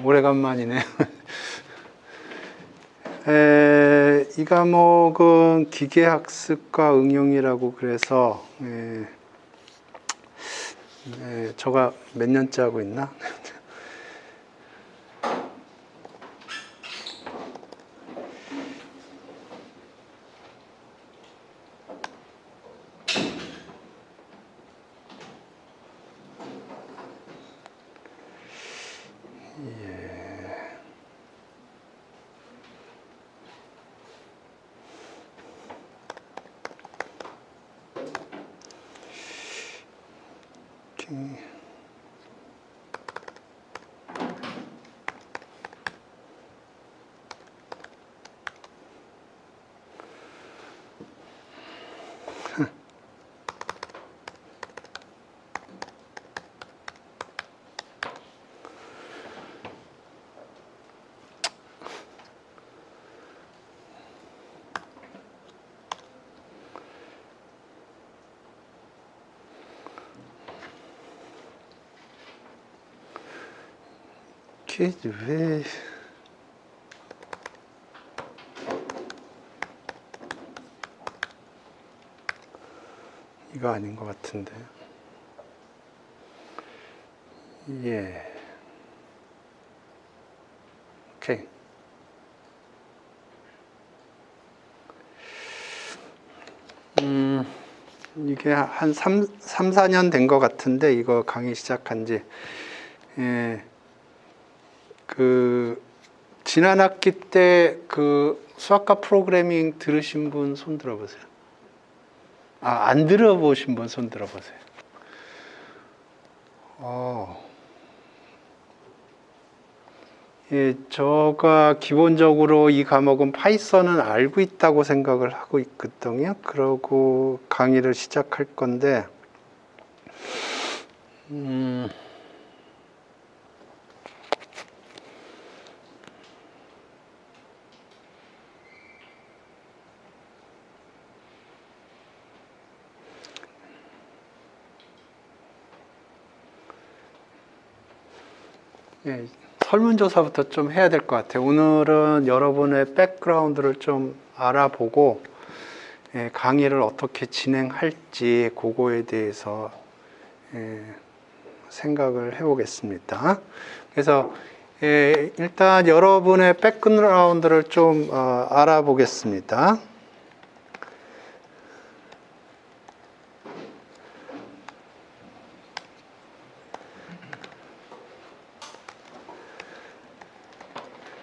오래간만이네. 이 과목은 기계학습과 응용이라고 그래서 저가 몇 년째 하고 있나? 왜 이거 아닌 것 같은데. 오케이. 이게 한 4년 된 것 같은데, 이거 강의 시작한 지. 지난 학기 때 수학과 프로그래밍 들으신 분 손 들어보세요. 안 들어보신 분 손 들어보세요. 제가 기본적으로 이 과목은 파이썬은 알고 있다고 생각을 하고 있거든요. 그러고 강의를 시작할 건데, 설문조사부터 좀 해야 될 것 같아요. 오늘은 여러분의 백그라운드를 좀 알아보고 강의를 어떻게 진행할지 그거에 대해서 생각을 해보겠습니다. 그래서 일단 여러분의 백그라운드를 좀 알아보겠습니다.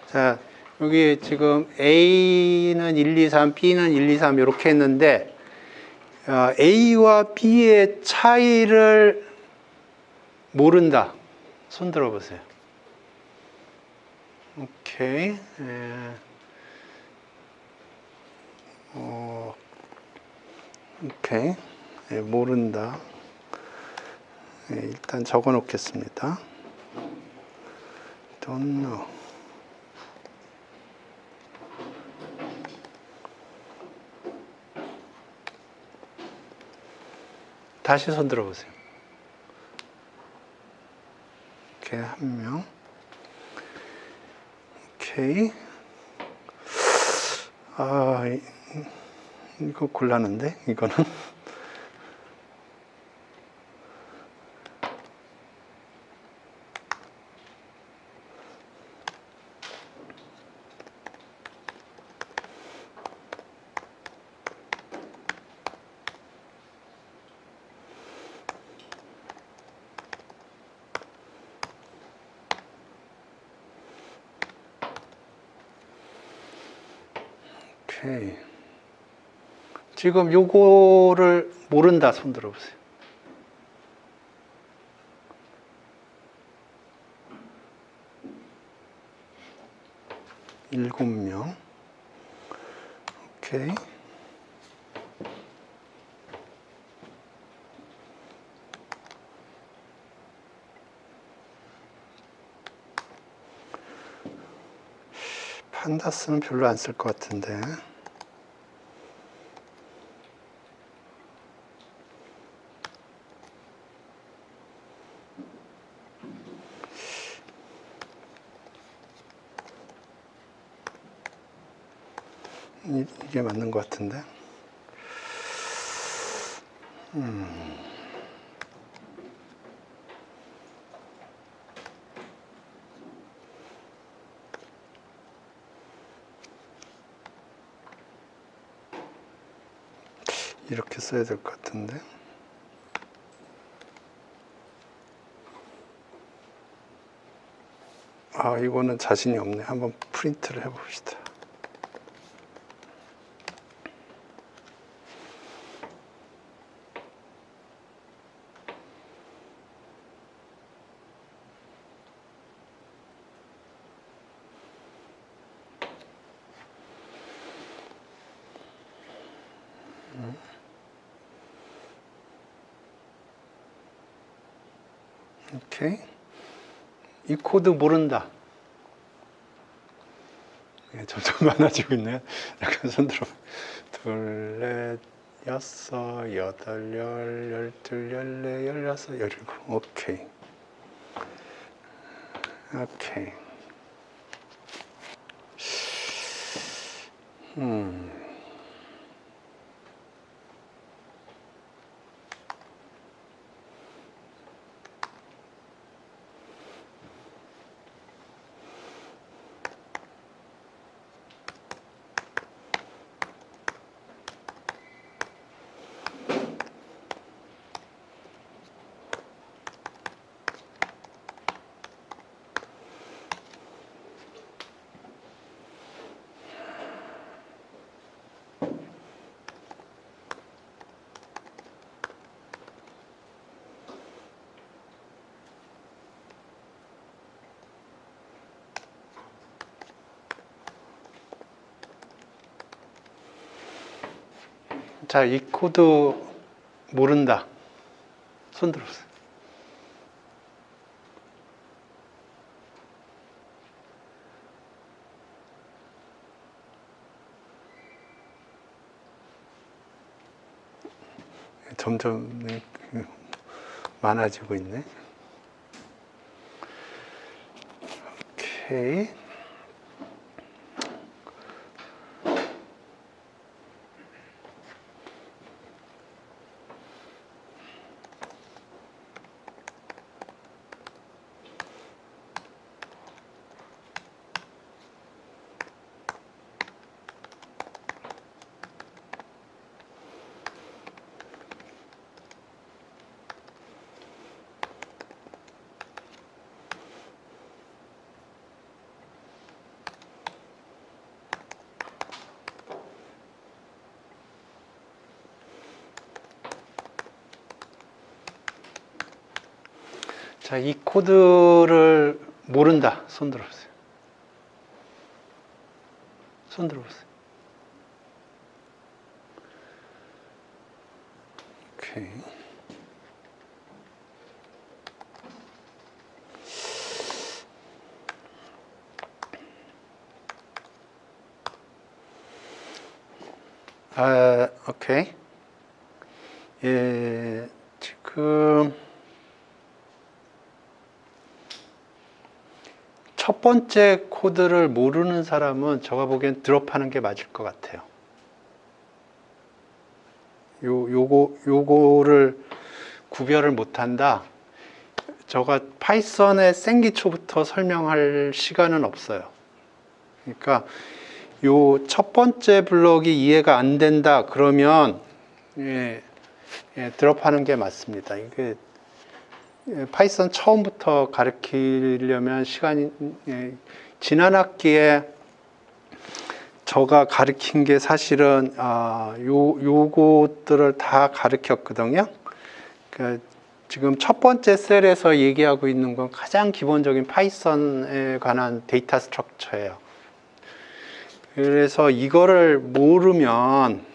자, 여기 지금 A는 1, 2, 3, B는 1, 2, 3 이렇게 했는데 A와 B의 차이를 모른다. 손 들어보세요. 오케이. 오케이. 모른다. 일단 적어 놓겠습니다. Don't know. 다시 손 들어보세요. 오케이, 한 명. 오케이. 이거 곤란한데, 이거는. 오케이. 지금 요거를 모른다 손 들어보세요. 일곱 명. 오케이. 판다스는 별로 안 쓸 것 같은데. 이게 맞는 것 같은데. 이렇게 써야 될 것 같은데. 아, 이거는 자신이 없네. 한번 프린트를 해봅시다. 오케이. 이 코드 모른다. 점점 많아지고 있네요. 약간 손들어. 둘, 넷, 여섯, 여덟, 열, 열둘, 열네, 열여섯, 열일곱. 오케이. 오케이. 자, 이 코드 모른다. 손 들어보세요. 점점 많아지고 있네. 오케이. 자, 이 코드를 모른다. 손 들어보세요. 손 들어보세요. 오케이. 오케이. 예, 지금 첫 번째 코드를 모르는 사람은 제가 보기엔 드롭하는 게 맞을 것 같아요. 요거를 구별을 못한다. 제가 파이썬의 생기초부터 설명할 시간은 없어요. 그러니까 요 첫 번째 블럭이 이해가 안 된다 그러면 드롭하는 게 맞습니다. 이게 파이썬 처음부터 가르치려면 시간이 지난 학기에 제가 가르친 게 사실은 요것들을 다 가르쳤거든요. 그러니까 지금 첫 번째 셀에서 얘기하고 있는 건 가장 기본적인 파이썬에 관한 데이터 스트럭처예요. 그래서 이거를 모르면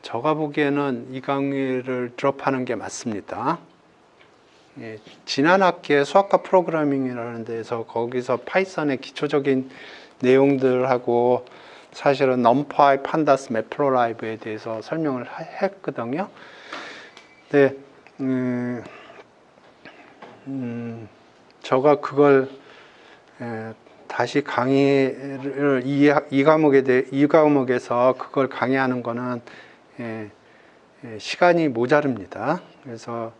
제가 보기에는 이 강의를 드롭하는 게 맞습니다. 지난 학기에 수학과 프로그래밍이라는 데서 거기서 파이썬의 기초적인 내용들하고 사실은 넘파이, 판다스, 매플로라이브에 대해서 설명을 했거든요. 근데 제가 그걸 다시 강의를 이 과목에서 그걸 강의하는 거는 시간이 모자릅니다. 그래서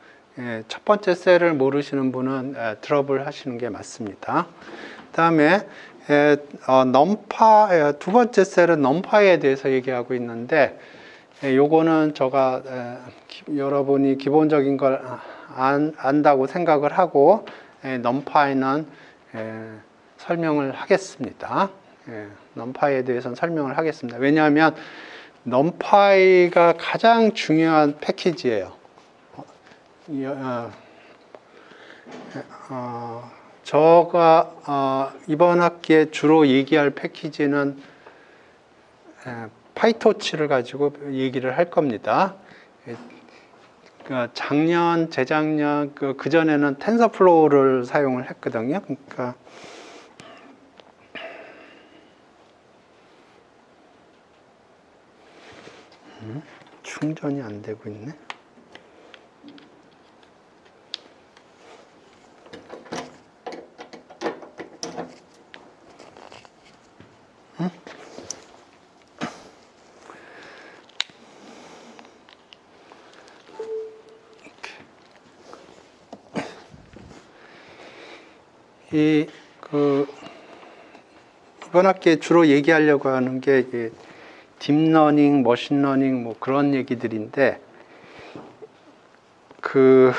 첫 번째 셀을 모르시는 분은 드롭을 하시는 게 맞습니다. 그다음에 두 번째 셀은 넘파에 대해서 얘기하고 있는데, 요거는 제가 여러분이 기본적인 걸 안다고 생각을 하고 넘파에는 설명을 하겠습니다. 넘파이에 대해서는 설명을 하겠습니다. 왜냐하면 넘파이가 가장 중요한 패키지예요. 제가 이번 학기에 주로 얘기할 패키지는 파이토치를 가지고 얘기를 할 겁니다. 작년, 재작년, 그전에는 텐서플로우를 사용을 했거든요. 그러니까 충전이 안 되고 있네. 이번 학기에 주로 얘기하려고 하는 게 딥러닝, 머신러닝 뭐 그런 얘기들인데, 그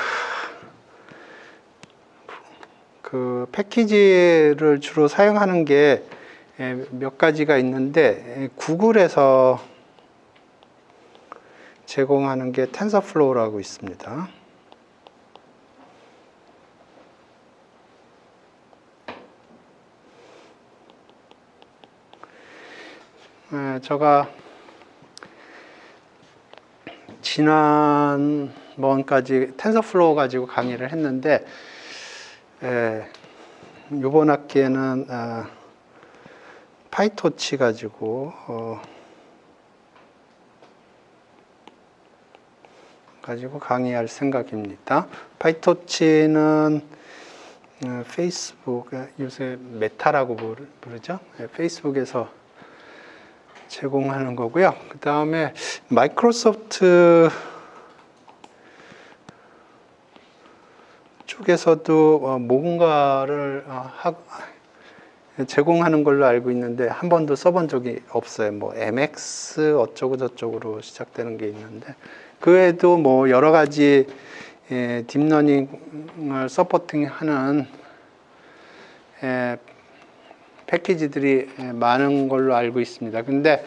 패키지를 주로 사용하는 게 몇 가지가 있는데, 구글에서 제공하는 게 텐서플로우라고 있습니다. 제가 지난번까지 텐서플로우 가지고 강의를 했는데, 이번 학기에는 파이토치 가지고 강의할 생각입니다. 파이토치는 페이스북, 요새 메타라고 부르죠. 페이스북에서 제공하는 거고요. 그 다음에 마이크로소프트 쪽에서도 뭔가를 제공하는 걸로 알고 있는데, 한 번도 써본 적이 없어요. 뭐 MX 어쩌고 저쩌고로 시작되는 게 있는데, 그 외에도 뭐 여러 가지 딥러닝을 서포팅하는 패키지들이 많은 걸로 알고 있습니다. 근데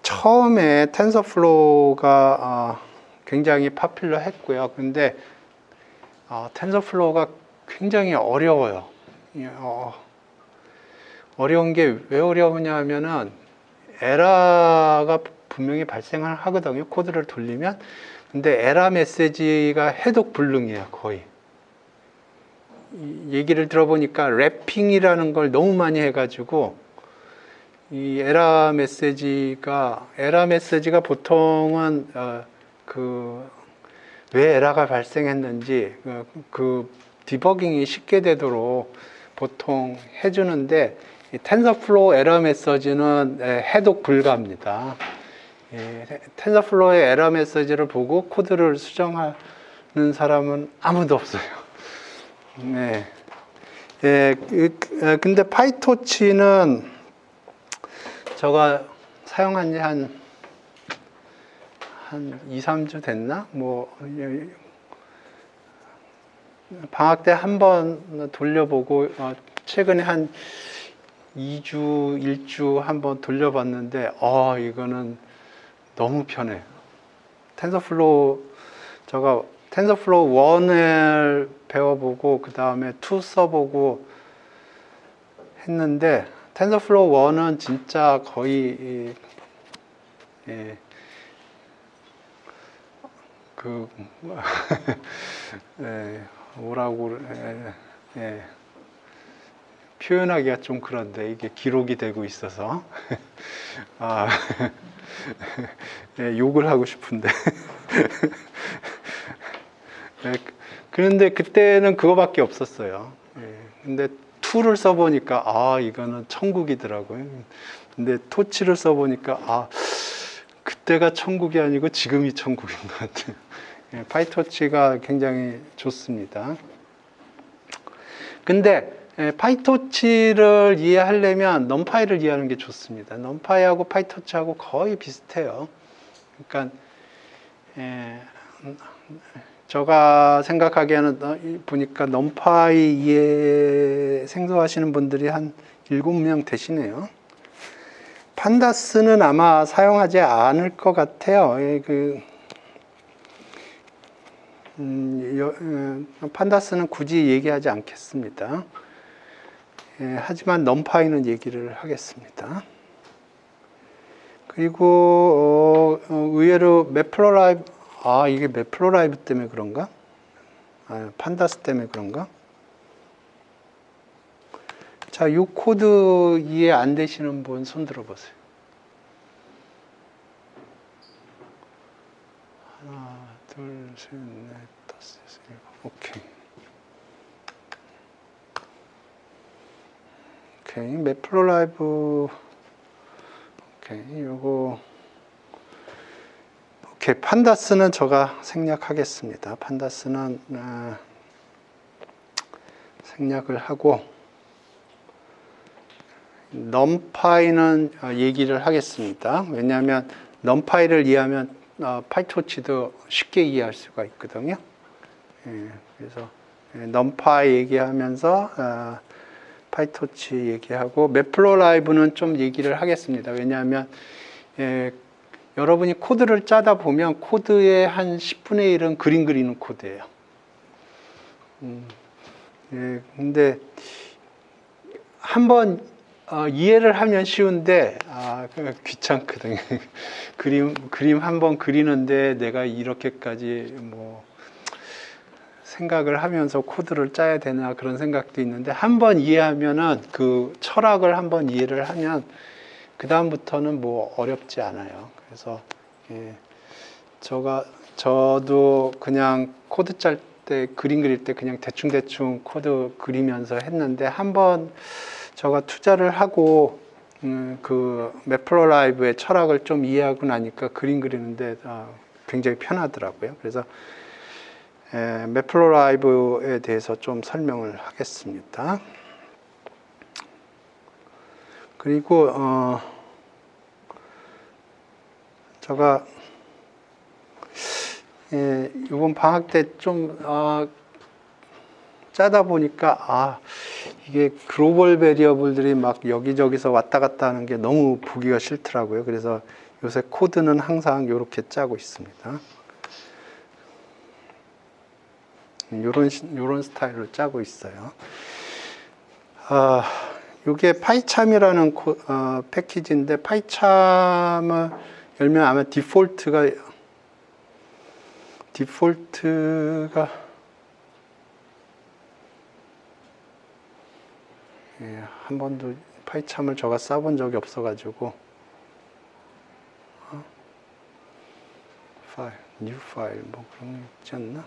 처음에 텐서플로우가 굉장히 파퓰러 했고요. 근데 텐서플로우가 굉장히 어려워요. 어려운 게 왜 어려우냐 하면은 에러가 분명히 발생을 하거든요. 코드를 돌리면. 근데 에러 메시지가 해독 불능이에요, 거의. 얘기를 들어보니까 랩핑이라는 걸 너무 많이 해가지고, 이 에러 메시지가 보통은 왜 에러가 발생했는지 그 디버깅이 쉽게 되도록 보통 해주는데, 텐서플로우 에러 메시지는 해독 불가합니다. 텐서플로우의 에러 메시지를 보고 코드를 수정하는 사람은 아무도 없어요. 네. 근데 파이토치는 제가 사용한 지 한 2, 3주 됐나? 뭐 방학 때 한 번 돌려보고, 최근에 한 2주, 1주 한번 돌려봤는데, 이거는 너무 편해요. 텐서플로우, 제가 텐서플로우 1을 배워보고, 그 다음에 2 써보고 했는데, 텐서플로우 1은 진짜 거의, 뭐라고, 표현하기가 좀 그런데, 이게 기록이 되고 있어서. 욕을 하고 싶은데. 그런데 그때는 그거밖에 없었어요. 근데 2를 써보니까 이거는 천국이더라고요. 근데 토치를 써보니까 그때가 천국이 아니고 지금이 천국인 것 같아요. 예, 파이토치가 굉장히 좋습니다. 근데 파이토치를 이해하려면 넘파이를 이해하는 게 좋습니다. 넘파이하고 파이토치하고 거의 비슷해요. 그러니까 제가 생각하기에는 보니까 넘파이 이해 생소하시는 분들이 한 7명 되시네요. 판다스는 아마 사용하지 않을 것 같아요. 판다스는 굳이 얘기하지 않겠습니다. 하지만 넘파이는 얘기를 하겠습니다. 그리고 의외로 매플로라이브, 이게 매플로라이브 때문에 그런가? 판다스 때문에 그런가? 자, 이 코드 이해 안 되시는 분 손 들어보세요. 하나, 둘, 셋, 넷, 다섯, 여섯, 일곱. 오케이. 매플로라이브. 오케이. 요거. 오케이. 판다스는 제가 생략하겠습니다. 판다스는 생략을 하고, 넘파이는 얘기를 하겠습니다. 왜냐하면 넘파이를 이해하면 파이토치도 쉽게 이해할 수가 있거든요. 그래서 넘파이 얘기하면서 파이토치 얘기하고, 매플로라이브는 좀 얘기를 하겠습니다. 왜냐하면 여러분이 코드를 짜다 보면 코드의 한 10분의 1은 그림 그리는 코드예요. 근데 한번 이해를 하면 쉬운데 귀찮거든요. 그림 한번 그리는데 내가 이렇게까지 생각을 하면서 코드를 짜야 되나 그런 생각도 있는데, 한번 이해하면은 그 철학을 한번 이해를 하면 그 다음부터는 어렵지 않아요. 그래서 저도 그냥 코드 짤 때, 그림 그릴 때 그냥 대충 코드 그리면서 했는데, 한번 제가 투자를 하고 그 매플로라이브의 철학을 좀 이해하고 나니까 그림 그리는데 굉장히 편하더라고요. 그래서 매플로라이브에 대해서 좀 설명을 하겠습니다. 그리고 제가 이번 방학 때 좀 짜다 보니까 이게 글로벌 베리어블들이 막 여기저기서 왔다 갔다 하는 게 너무 보기가 싫더라고요. 그래서 요새 코드는 항상 이렇게 짜고 있습니다. 요런 스타일로 짜고 있어요. 이게 파이참이라는 패키지인데, 파이참을 열면 아마 디폴트가 한 번도 파이참을 제가 써본 적이 없어가지고, 파일, 뉴 파일 그런 게 있지 않나?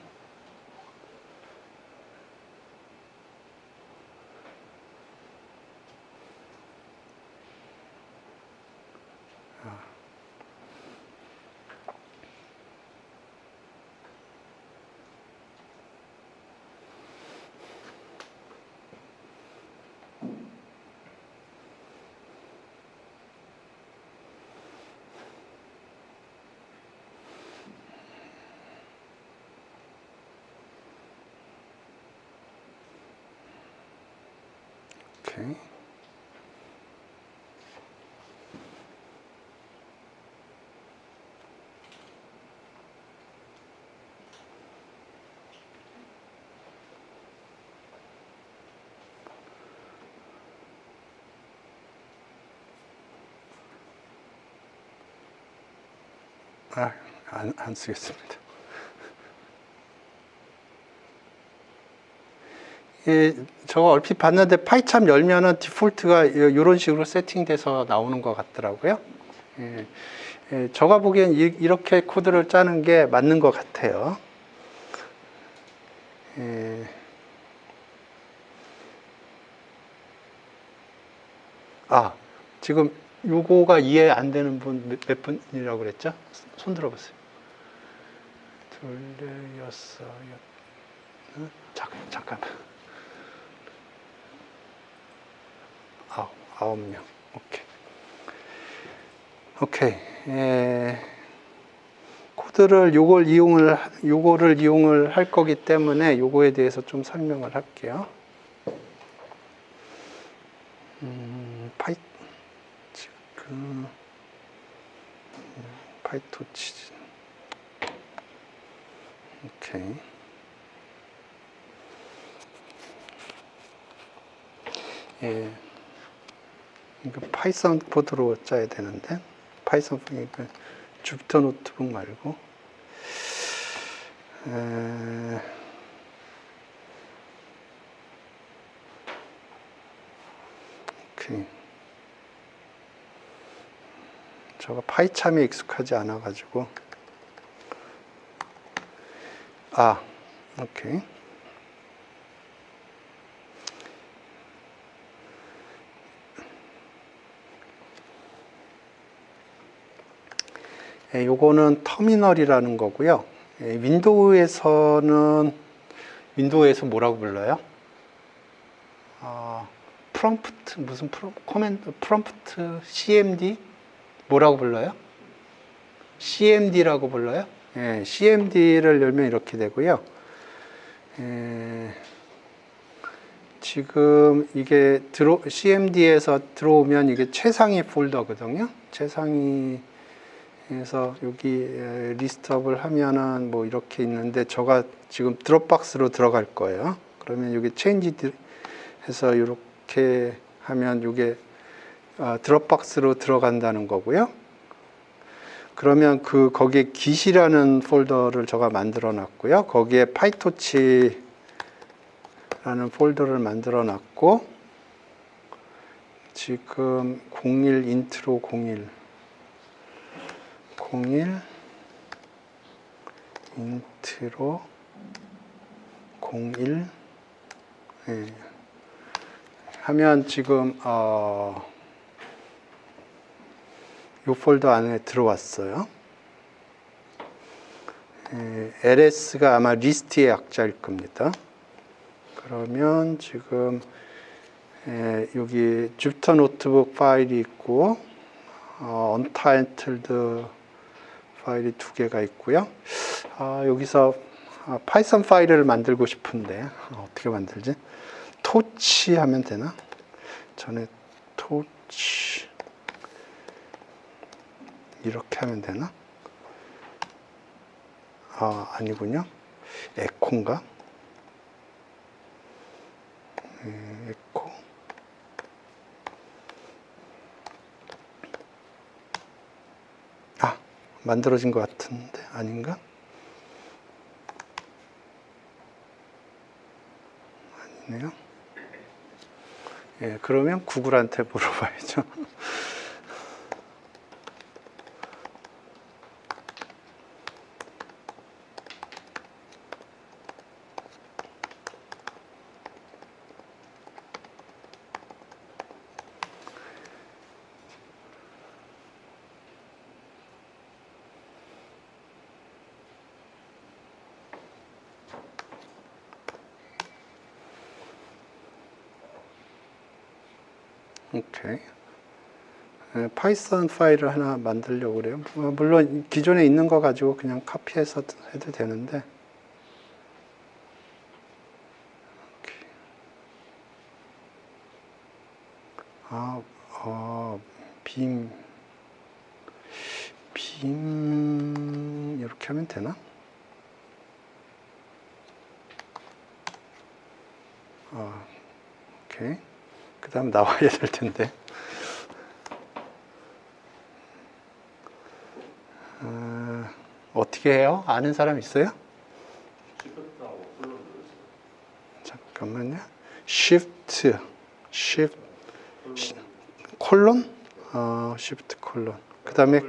오케이. 안 쓰겠습니다. 저거 얼핏 봤는데 파이참 열면은 디폴트가 이런 식으로 세팅돼서 나오는 것 같더라고요. 제가 보기엔 이렇게 코드를 짜는 게 맞는 것 같아요. 아, 지금 요거가 이해 안 되는 분 몇 분이라고 그랬죠? 손 들어보세요. 둘, 넷, 여섯, 잠깐만. 아홉 명. 오케이. 오케이. 코드를 요거를 이용을 할 거기 때문에 요거에 대해서 좀 설명을 할게요. 파이토치. 오케이. 이거 파이썬 코드로 짜야 되는데, 파이썬 그러니까 주피터 노트북 말고, 오케이. 저거 파이참에 익숙하지 않아가지고, 오케이. 요거는 터미널이라는 거고요. 윈도우에서 뭐라고 불러요? 프롬프트, 프롬프트, CMD? 뭐라고 불러요? CMD라고 불러요? CMD를 열면 이렇게 되고요. 지금 이게 CMD에서 들어오면 이게 최상위 폴더거든요. 최상위에서 여기 리스트업을 하면은 뭐 이렇게 있는데 저가 지금 드롭박스로 들어갈 거예요. 그러면 여기 체인지 해서 이렇게 하면 이게 드롭박스로 들어간다는 거고요. 그러면 거기에 git이라는 폴더를 제가 만들어 놨고요. 거기에 파이토치라는 폴더를 만들어 놨고, 지금 01 인트로 01 인트로 01 하면 지금 이 폴더 안에 들어왔어요. LS가 아마 리스트의 약자일 겁니다. 그러면 지금 여기 주피터 노트북 파일이 있고 언타이틀드 파일이 2개가 있고요. 여기서 파이썬 파일을 만들고 싶은데 어떻게 만들지? 토치 하면 되나? 전에 토치 이렇게 하면 되나? 아니군요. 에코인가? 에코. 만들어진 것 같은데 아닌가? 아니네요. 그러면 구글한테 물어봐야죠. 오케이. 파이썬 파일을 하나 만들려고 그래요. 물론 기존에 있는 거 가지고 그냥 카피해서 해도 되는데. 빔 이렇게 하면 되나? 오케이. 그 다음 나와야 될 텐데. 어떻게 해요? 아는 사람 있어요? 잠깐만요. Shift 콜론? Shift 콜론. 그 다음에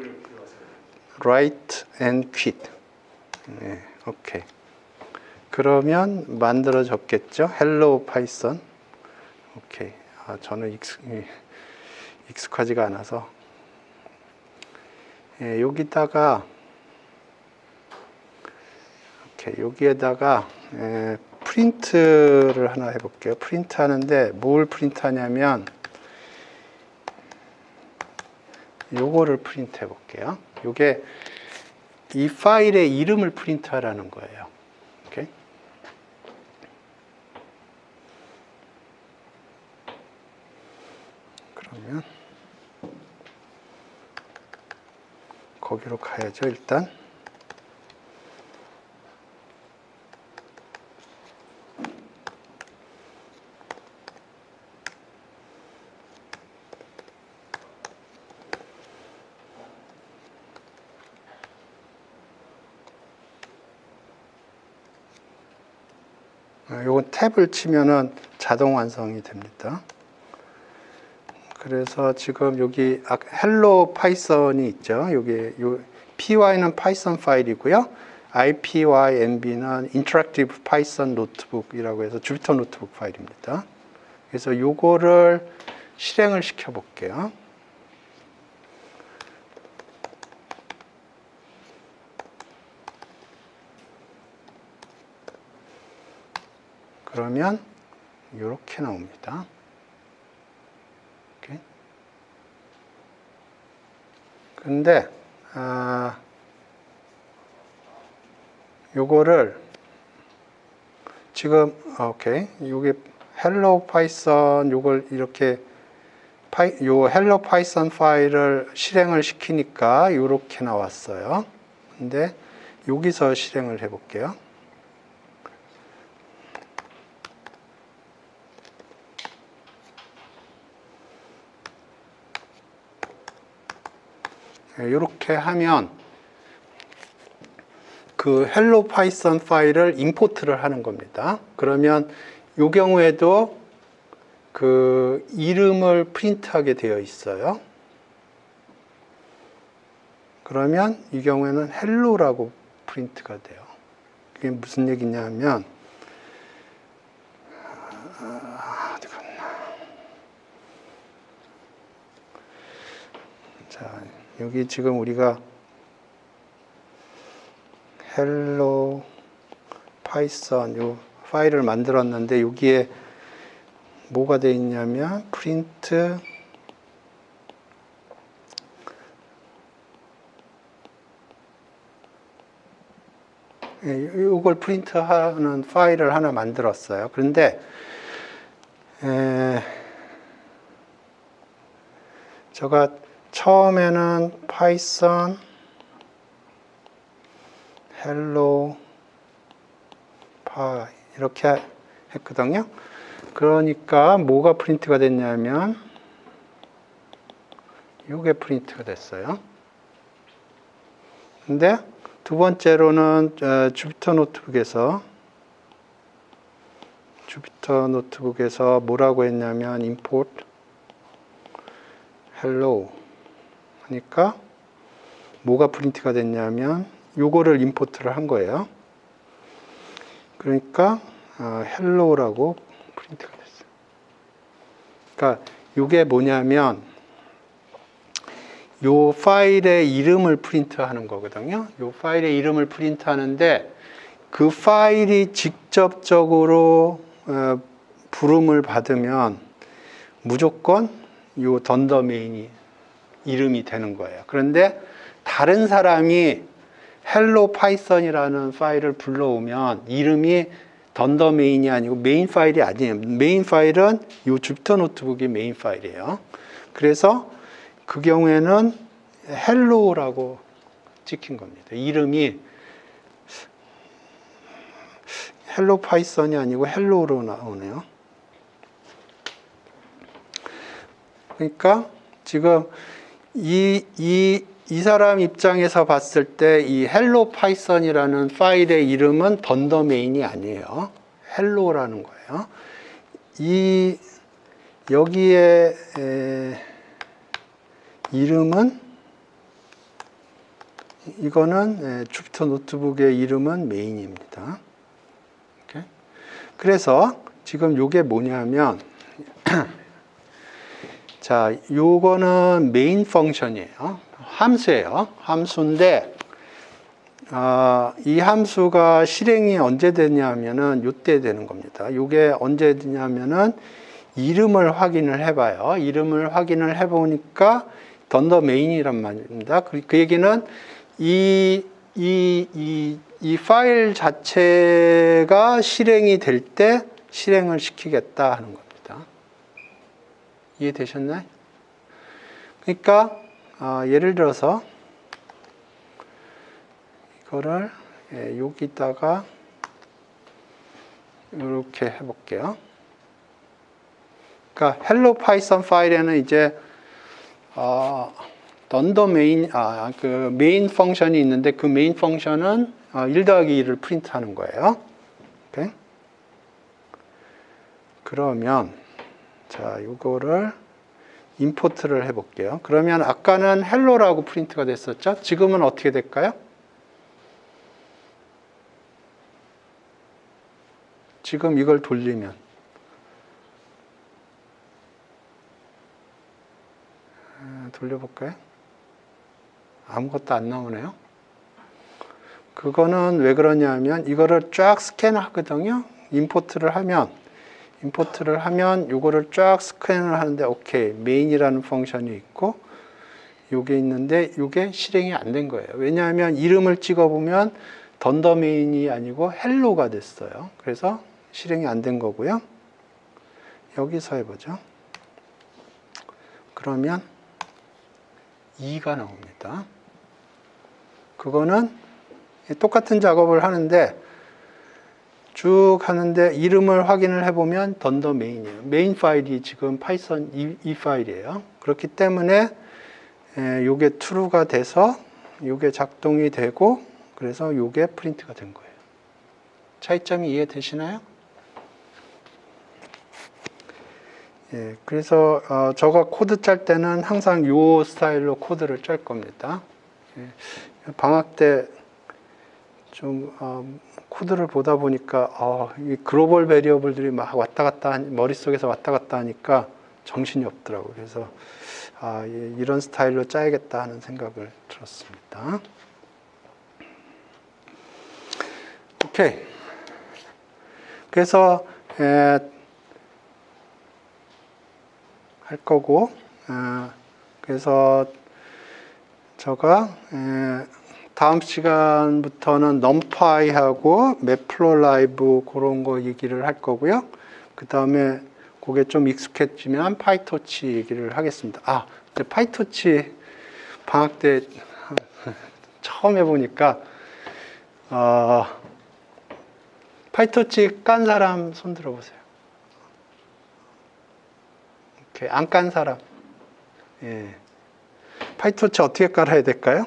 Write and Quit. 네, 오케이. 그러면 만들어졌겠죠? Hello Python. 오케이. 저는 익숙하지가 않아서. 예, 여기다가 이렇게 여기에다가 프린트를 하나 해볼게요. 프린트 하는데 뭘 프린트 하냐면 요거를 프린트 해볼게요. 요게 이 파일의 이름을 프린트 하라는 거예요. 오케이? 그러면 거기로 가야죠, 일단. 요건 탭을 치면은 자동 완성이 됩니다. 그래서 지금 여기 헬로 파이썬이 있죠. 여기 py는 파이썬 파일이고요. ipynb는 인터랙티브 파이썬 노트북이라고 해서 주피터 노트북 파일입니다. 그래서 요거를 실행을 시켜 볼게요. 그러면 이렇게 나옵니다. 이렇게. 근데 요거를 지금 오케이. 요게 헬로 파이썬 요걸 이렇게 요 헬로 파이썬 파일을 실행을 시키니까 이렇게 나왔어요. 근데 여기서 실행을 해 볼게요. 이렇게 하면 그 헬로 파이썬 파일을 임포트를 하는 겁니다. 그러면 이 경우에도 그 이름을 프린트하게 되어 있어요. 그러면 이 경우에는 헬로라고 프린트가 돼요. 그게 무슨 얘기냐면 어디 갔나? 자, 여기 지금 우리가 헬로 파이썬 요 파일을 만들었는데 여기에 뭐가 되어 있냐면 프린트 이걸 프린트하는 파일을 하나 만들었어요. 그런데 제가 처음에는 파이썬 헬로 파 이렇게 했거든요. 그러니까 뭐가 프린트가 됐냐면 이게 프린트가 됐어요. 근데 두 번째로는 주피터 노트북에서 뭐라고 했냐면 import hello 하니까 뭐가 프린트가 됐냐면 요거를 임포트를 한 거예요. 그러니까 hello라고 프린트가 됐어요. 그러니까 요게 뭐냐면 요 파일의 이름을 프린트하는 거거든요. 요 파일의 이름을 프린트하는데 그 파일이 직접적으로 부름을 받으면 무조건 요 던더메인이 이름이 되는 거예요. 그런데 다른 사람이 헬로 파이썬이라는 파일을 불러오면 이름이 던더메인이 아니고 메인 파일이 아니에요. 메인 파일은 요 주피터 노트북이 메인 파일이에요. 그래서 그 경우에는 헬로라고 찍힌 겁니다. 이름이 헬로 파이썬이 아니고 헬로로 나오네요. 그러니까 지금 이 사람 입장에서 봤을 때 이 헬로 파이썬이라는 파일의 이름은 던더메인이 아니에요. 헬로라는 거예요. 여기에 이름은 이거는 주피터 노트북의 이름은 메인입니다. 이렇게. 그래서 지금 이게 뭐냐면 자, 자, 요거는 메인 펑션이에요. 함수예요. 함수인데, 이 함수가 실행이 언제 되냐면은 요때 되는 겁니다. 요게 언제 되냐면은 이름을 확인을 해봐요. 이름을 확인을 해보니까 던더 메인이란 말입니다. 그 얘기는 이 파일 자체가 실행이 될 때 실행을 시키겠다 하는 겁니다. 이해되셨나요? 그러니까 예를 들어서 이거를 여기다가 이렇게 해볼게요. 그러니까 헬로 파이썬 파일에는 이제 던더 메인 그 메인 펑션이 있는데 그 메인 펑션은 1 더하기 2를 프린트하는 거예요. 오케이? 그러면 자, 이거를 임포트를 해볼게요. 그러면 아까는 헬로라고 프린트가 됐었죠? 지금은 어떻게 될까요? 지금 이걸 돌리면 돌려볼까요? 아무것도 안 나오네요. 그거는 왜 그러냐면 이거를 쫙 스캔하거든요. 임포트를 하면 이거를 쫙 스캔을 하는데 오케이 메인이라는 펑션이 있고 요게 있는데 요게 실행이 안 된 거예요. 왜냐하면 이름을 찍어보면 던더 메인이 아니고 헬로가 됐어요. 그래서 실행이 안 된 거고요. 여기서 해보죠. 그러면 2가 나옵니다. 그거는 똑같은 작업을 하는데 쭉 하는데 이름을 확인을 해보면 던더 메인이에요. 메인 파일이 지금 파이썬 이 파일이에요. 그렇기 때문에 요게 true가 돼서 요게 작동이 되고 그래서 요게 프린트가 된 거예요. 차이점이 이해되시나요? 예, 그래서 저가 코드 짤 때는 항상 요 스타일로 코드를 짤 겁니다. 예, 방학 때 좀 코드를 보다 보니까 이 글로벌 베리어블들이 막 왔다 갔다 머릿속에서 왔다 갔다 하니까 정신이 없더라고요. 그래서 이런 스타일로 짜야겠다 하는 생각을 들었습니다. 오케이. 그래서 할 거고 그래서 제가 다음 시간부터는 넘파이하고 매플로라이브 그런 거 얘기를 할 거고요. 그 다음에 그게 좀 익숙해지면 파이토치 얘기를 하겠습니다. 근데 파이토치 방학 때 처음 해보니까 파이토치 깐 사람 손 들어보세요. 안 깐 사람. 예. 파이토치 어떻게 깔아야 될까요?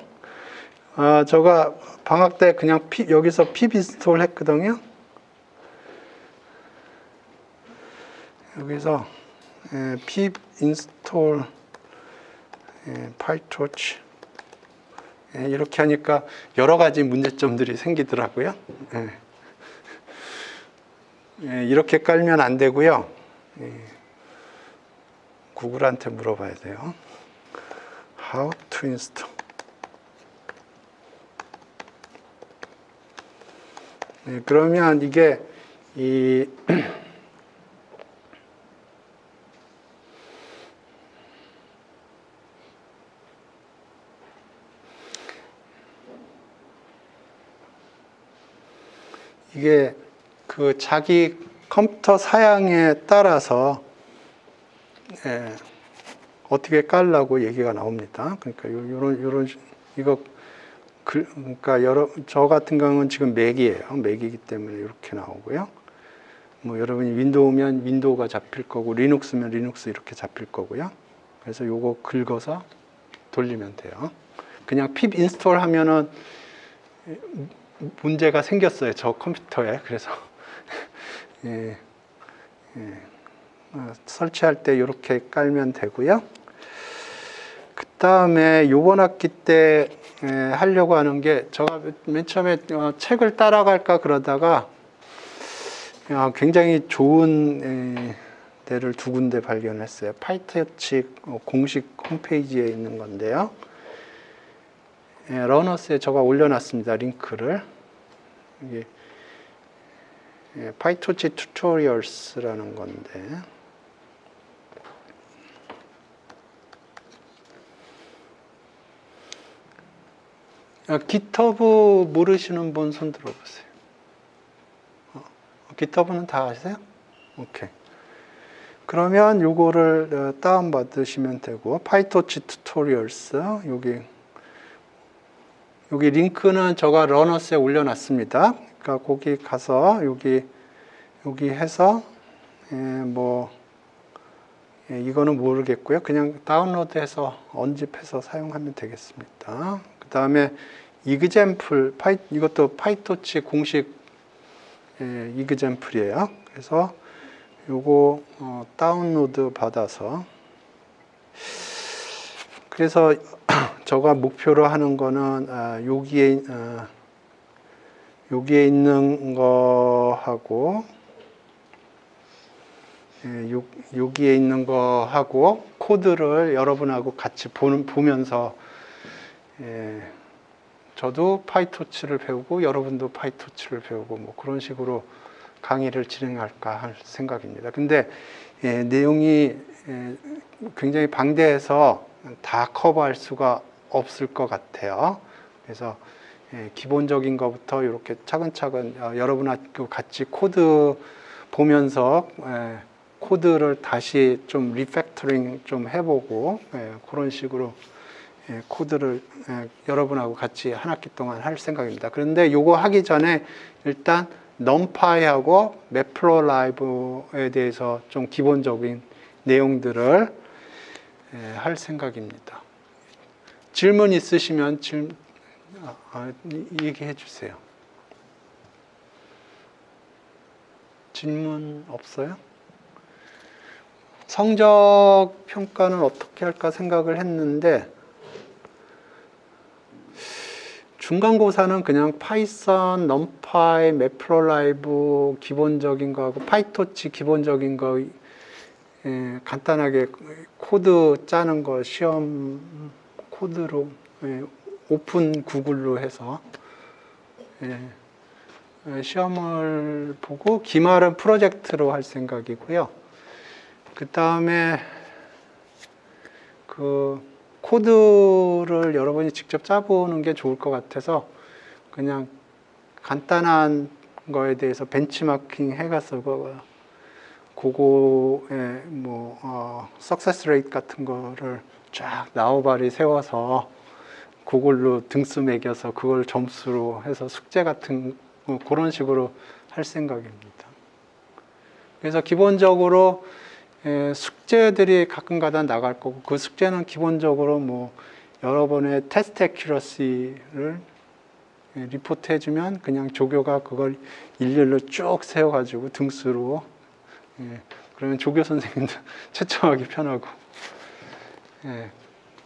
제가 방학 때 그냥 여기서 pip 인스톨 했거든요. 여기서 pip 인스톨 파이토치 이렇게 하니까 여러 가지 문제점들이 생기더라고요. 이렇게 깔면 안 되고요. 구글한테 물어봐야 돼요. How to install. 그러면 이게 이게 그 자기 컴퓨터 사양에 따라서 어떻게 깔라고 얘기가 나옵니다. 그러니까 요런 이거 그러니까 저 같은 경우는 지금 맥이에요. 맥이기 때문에 이렇게 나오고요. 뭐 여러분이 윈도우면 윈도우가 잡힐 거고 리눅스면 리눅스 이렇게 잡힐 거고요. 그래서 요거 긁어서 돌리면 돼요. 그냥 pip 인스톨 하면은 문제가 생겼어요. 저 컴퓨터에. 그래서 설치할 때 이렇게 깔면 되고요. 그 다음에 요번 학기 때 하려고 하는 게 제가 맨 처음에 책을 따라갈까 그러다가 굉장히 좋은 데를 두 군데 발견했어요. 파이터치 공식 홈페이지에 있는 건데요. 예, 러너스에 제가 올려놨습니다. 링크를. 이게 예, 파이토치 튜토리얼스라는 건데 GitHub 모르시는 분 손 들어보세요. GitHub는 다 아세요? 오케이. 그러면 요거를 다운 받으시면 되고 파이토치 튜토리얼스 여기 링크는 제가 러너스에 올려놨습니다. 그러니까 거기 가서 여기 해서 이거는 모르겠고요. 그냥 다운로드해서 언집해서 사용하면 되겠습니다. 그 다음에 이그젬플 이것도 파이토치 공식 이그젬플이에요. 그래서 요거 다운로드 받아서 그래서 제가 목표로 하는 거는 여기에 있는 거하고 여기에 있는 거하고 코드를 여러분하고 같이 보면서 저도 파이토치를 배우고 여러분도 파이토치를 배우고 뭐 그런 식으로 강의를 진행할까 할 생각입니다. 근데 내용이 굉장히 방대해서 다 커버할 수가 없을 것 같아요. 그래서 기본적인 것부터 이렇게 차근차근 여러분하고 같이 코드 보면서 코드를 다시 좀 리팩터링 좀 해보고 그런 식으로 코드를 여러분하고 같이 한 학기 동안 할 생각입니다. 그런데 요거 하기 전에 일단 넘파이하고 매플로라이브에 대해서 좀 기본적인 내용들을 할 생각입니다. 질문 있으시면 얘기해 주세요. 질문 없어요? 성적 평가는 어떻게 할까 생각을 했는데 중간고사는 그냥 파이썬, 넘파이, 매플로라이브 기본적인 거하고 파이토치 기본적인 거 간단하게 코드 짜는 거 시험 코드로 오픈 구글로 해서 시험을 보고 기말은 프로젝트로 할 생각이고요. 그 다음에 코드를 여러분이 직접 짜보는 게 좋을 것 같아서 그냥 간단한 거에 대해서 벤치마킹 해가서 그거에 석세스 레이트 같은 거를 쫙 나우바리 세워서 그걸로 등수 매겨서 그걸 점수로 해서 숙제 같은 그런 식으로 할 생각입니다. 그래서 기본적으로 숙제들이 가끔가다 나갈 거고 그 숙제는 기본적으로 여러분의 테스트 애큐러시를 리포트 해주면 그냥 조교가 그걸 일렬로 쭉 세워가지고 등수로 그러면 조교 선생님도 채점하기 편하고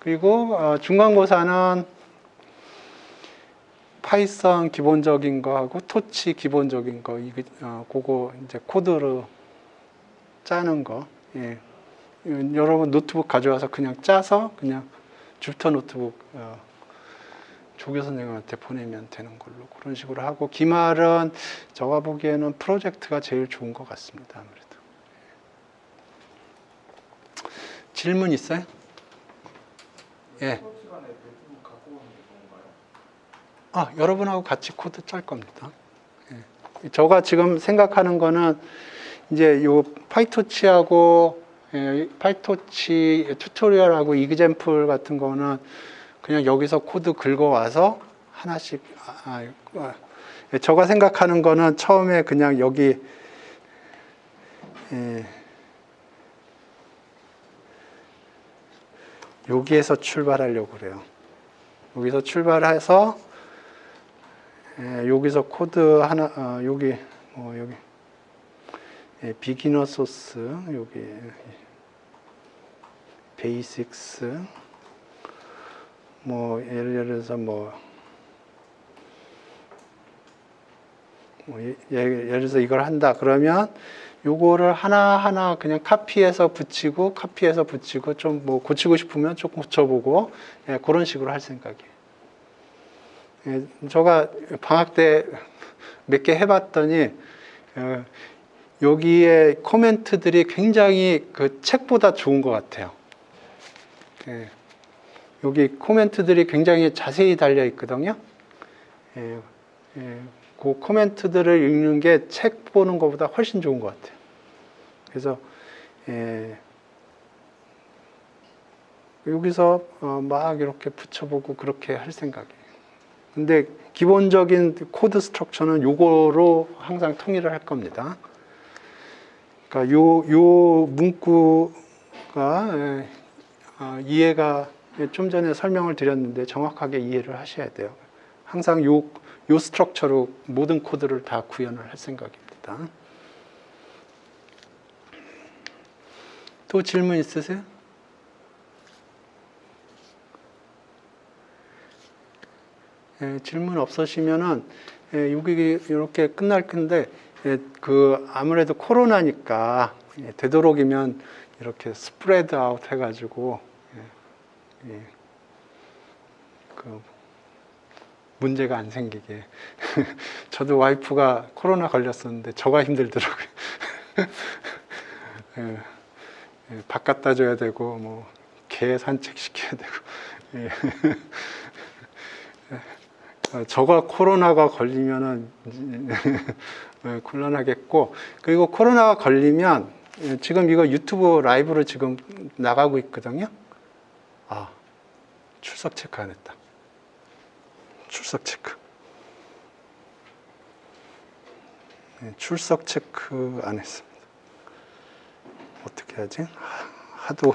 그리고 중간고사는 파이썬 기본적인 거하고 토치 기본적인 거 그거 이제 코드로 짜는 거 여러분 노트북 가져와서 그냥 짜서 그냥 주부터 노트북 조교 선생님한테 보내면 되는 걸로 그런 식으로 하고 기말은 제가 보기에는 프로젝트가 제일 좋은 것 같습니다. 아무래도 질문 있어요? 예. 여러분하고 같이 코드 짤 겁니다. 제가 지금 생각하는 거는 이제 요 파이토치하고 파이토치 튜토리얼하고 이그젬플 같은 거는 그냥 여기서 코드 긁어와서 하나씩 제가 생각하는 거는 처음에 그냥 여기에서 출발하려고 그래요. 여기서 출발해서 여기서 코드 하나 여기 비기너 소스 여기 베이식스 예를 들어서 예를 들어서 이걸 한다 그러면 요거를 하나하나 그냥 카피해서 붙이고 좀 뭐 고치고 싶으면 조금 고쳐보고 그런 식으로 할 생각이에요. 제가 방학 때 몇 개 해봤더니 여기에 코멘트들이 굉장히 그 책보다 좋은 것 같아요. 여기 코멘트들이 굉장히 자세히 달려 있거든요. 그 코멘트들을 읽는 게 책 보는 것보다 훨씬 좋은 것 같아요. 그래서 여기서 막 이렇게 붙여보고 그렇게 할 생각이에요. 근데 기본적인 코드 스트럭처는 요거로 항상 통일을 할 겁니다. 그러니까 요 문구가 이해가 좀 전에 설명을 드렸는데 정확하게 이해를 하셔야 돼요. 항상 요 스트럭처로 모든 코드를 다 구현을 할 생각입니다. 또 질문 있으세요? 질문 없으시면은 여기 이렇게 끝날 건데 아무래도 코로나니까 되도록이면 이렇게 스프레드 아웃 해가지고 그 문제가 안 생기게. 저도 와이프가 코로나 걸렸었는데 저가 힘들더라고요. 밥 갖다 줘야 되고 뭐 개 산책시켜야 되고. 저가 코로나가 걸리면은 곤란하겠고, 그리고 코로나가 걸리면 지금 이거 유튜브 라이브로 지금 나가고 있거든요. 출석 체크 안 했다. 출석 체크. 출석 체크 안 했습니다. 어떻게 하지? 하도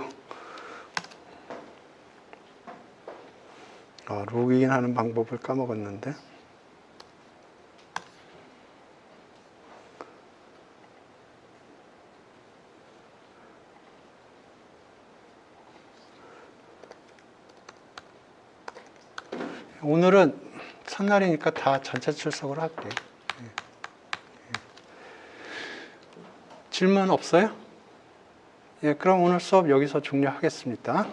로그인 하는 방법을 까먹었는데. 오늘은 첫날이니까 다 전체 출석을 할게요. 질문 없어요? 그럼 오늘 수업 여기서 종료하겠습니다.